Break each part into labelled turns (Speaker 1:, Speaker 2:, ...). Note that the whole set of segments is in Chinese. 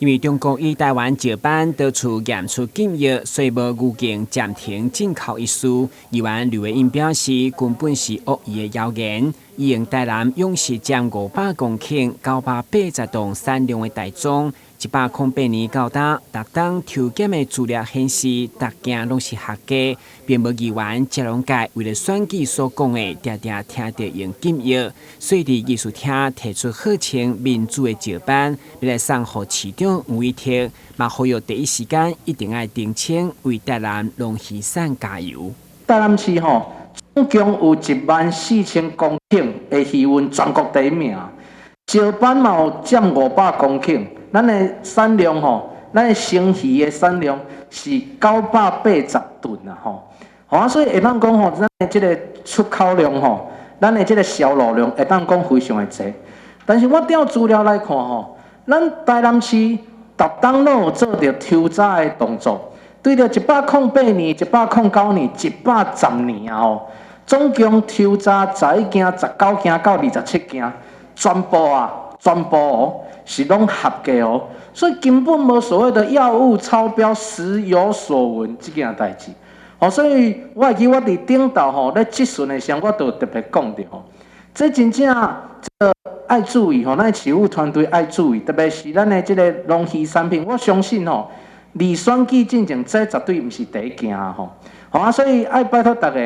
Speaker 1: 因为中国与台湾石斑多处验出禁药，所以无预警暂停进口一事。议员刘伟英表示，根本是恶意的谣言。伊用台南勇士将500公顷、980栋产量的大宗，108年到达，逐档抽检的资料显示，大件拢是合格，并无议员接龙界为了选举所讲的，常常听到用禁药，所以伫艺术厅提出号称民主的石斑，要来送予市长吴怡婷，嘛呼吁第一时间一定要澄清，为台南农渔产加油。
Speaker 2: 台南市总共有14000公顷的渔运全国第一名，石斑嘛有占500公顷，咱的产量咱的生鱼的产量是980吨所以会当讲咱的这个出口量咱的这个销售量会当讲非常的济。但是我调资料来看咱台南市逐档拢有做着抽查的动作，对着108年、109年、110年总共抽查11件、19件到27件，全部是拢合格所以根本无所谓的药物超标、时有所闻这件代志所以我会记我伫顶头咧质询的时候，我都特别讲到这真正爱注意咱的市务团队爱注意，特别是咱的这个农渔产品，我相信离选举进前，这绝对毋是第一件所以爱拜托大家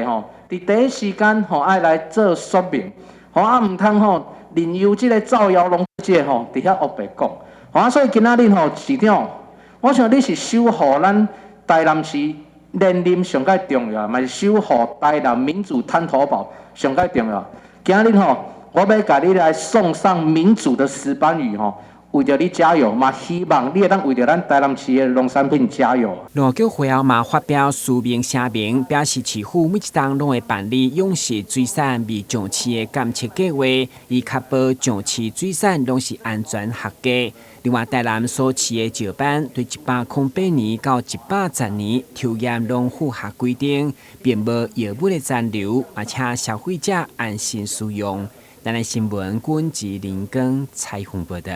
Speaker 2: 伫第一时间爱来做说明毋通任由这个造谣弄界伫遐黑白讲所以今仔日市长，我想你是守护咱台南市连任上界重要，嘛是守护台南民主滩头堡上界重要。今仔日我要甲你来送上民主的石斑鱼为着你加油，嘛希望你会当为着咱台南市的农产品加油。
Speaker 1: 农局会后嘛发表书面声明，表示市府每一档拢会办理勇士水产未上市的监测计划，以确保上市水产拢是安全合格。另外，台南所饲的石斑对108年到110年抽验拢符合规定，并无药物的残留，而且消费者安心使用。台南新闻，阮志林根采访报道。